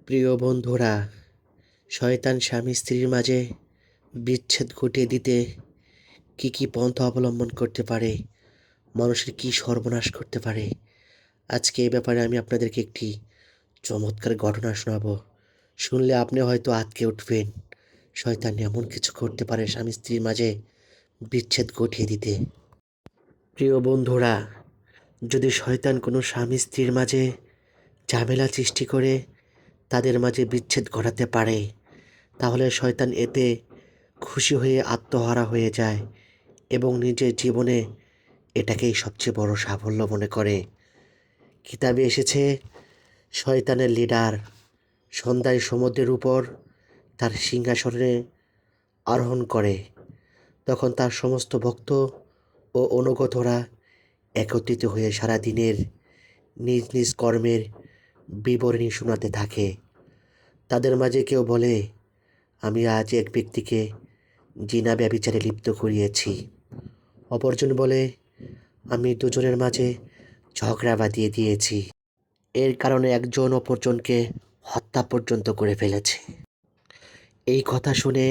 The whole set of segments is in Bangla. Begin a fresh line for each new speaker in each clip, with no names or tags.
প্রিয় বন্ধুরা, শয়তান স্বামী স্ত্রীর মাঝে বিচ্ছেদ ঘটিয়ে দিতে কি কি পন্থা অবলম্বন করতে পারে, মানুষের কি সর্বনাশ করতে পারে। আজকে এই ব্যাপারে আমি আপনাদেরকে একটি চমৎকার ঘটনা শোনাবো। শুনলে আপনি হয়তো আঁতকে উঠবেন। শয়তান এমন কিছু করতে পারে স্বামী স্ত্রীর মাঝে বিচ্ছেদ ঘটিয়ে দিতে। প্রিয় বন্ধুরা, যদি শয়তান কোনো স্বামী স্ত্রীর মাঝে ঝামেলা সৃষ্টি করে তাদের মাঝে বিচ্ছেদ ঘটাতে পারে, তাহলে শয়তান এতে খুশি হয়ে আত্মহারা হয়ে যায় এবং নিজের জীবনে এটাকেই সবচেয়ে বড় সাফল্য মনে করে। কিতাবে এসেছে, শয়তানের লিডার সন্ধ্যায় সমুদ্রের উপর তার সিংহাসনে আরোহণ করে। তখন তার সমস্ত ভক্ত ও অনুগতরা একত্রিত হয়ে সারাদিনের নিজ নিজ কর্মের বিবরণী শোনাতে থাকে। তাদের মাঝে কেউ বলে, আমি আজ এক ব্যক্তিকে জিনা ব্যভিচারে লিপ্ত করিয়েছি। অপরজন বলে, আমি দুজনের মাঝে ঝগড়া বাঁধিয়ে দিয়েছি। এর কারণে একজন অপরজনকে হত্যা পর্যন্ত করে ফেলেছে। এই কথা শুনে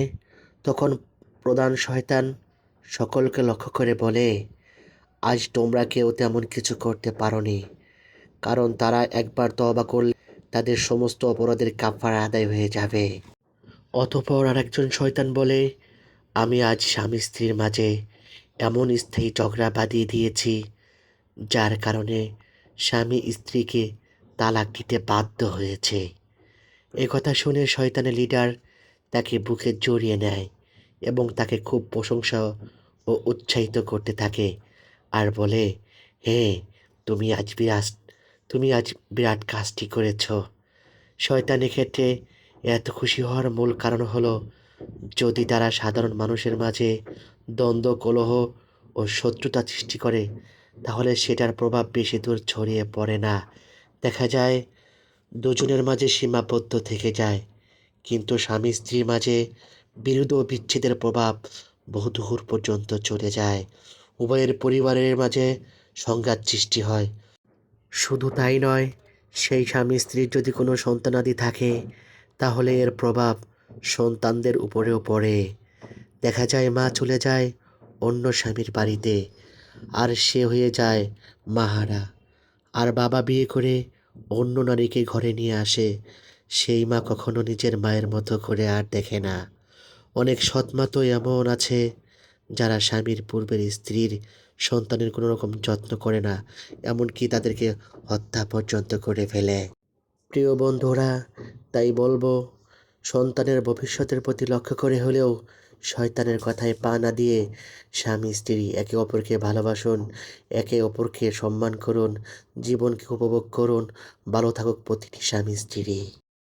তখন প্রধান শয়তান সকলকে লক্ষ্য করে বলে, আজ তোমরা কেউ তেমন কিছু করতে পারোনি, কারণ তারা একবার তওবা করলে তাদের সমস্ত অপরাধের কাফারা আদায় হয়ে যাবে। অতঃপর আরেকজন শয়তান বলে, আমি আজ স্বামী স্ত্রীর মাঝে এমন স্থায়ী ঝগড়া বাঁধিয়ে দিয়েছি যার কারণে স্বামী স্ত্রীকে তালাক দিতে বাধ্য হয়েছে। এ কথা শুনে শয়তানের লিডার তাকে বুকে জড়িয়ে নেয় এবং তাকে খুব প্রশংসা ও উৎসাহিত করতে থাকে আর বলে, হে, তুমি আজ বিরাট তুমি আজ বিরাট কাজটি করেছ। শয়তানের ক্ষেত্রে এত খুশি হওয়ার মূল কারণ হলো, যদি তারা সাধারণ মানুষের মাঝে দ্বন্দ্ব, কলহ ও শত্রুতা সৃষ্টি করে, তাহলে সেটার প্রভাব বেশি দূর ছড়িয়ে পড়ে না। দেখা যায় দুজনের মাঝে সীমাবদ্ধ থেকে যায়, কিন্তু স্বামী স্ত্রীর মাঝে বিরোধ ও বিচ্ছেদের প্রভাব বহুদূর পর্যন্ত চলে যায়। উভয়ের পরিবারের মাঝে সংঘাত সৃষ্টি হয়। শুধু তাই নয়, সেই স্বামী স্ত্রীর যদি কোনো সন্তানাদি থাকে, তাহলে এর প্রভাব সন্তানদের উপরেও পড়ে। দেখা যায় মা চলে যায় অন্য স্বামীর বাড়িতে, আর সে হয়ে যায় মাহারা। আর বাবা বিয়ে করে অন্য নারীকে ঘরে নিয়ে আসে, সেই মা কখনো নিজের মায়ের মতো করে আর দেখে না। অনেক সৎ মা তো এমন আছে যারা স্বামীর পূর্বের স্ত্রীর সন্তানের কোনো রকম যত্ন করে না, এমনকি তাদেরকে হত্যা পর্যন্ত করে ফেলে। প্রিয় বন্ধুরা, তাই বলবো, সন্তানের ভবিষ্যতের প্রতি লক্ষ্য করে হলেও শয়তানের কথায় পা না দিয়ে স্বামী স্ত্রী একে অপরকে ভালোবাসুন, একে অপরকে সম্মান করুন, জীবনকে উপভোগ করুন। ভালো থাকুক প্রতিটি স্বামী স্ত্রী।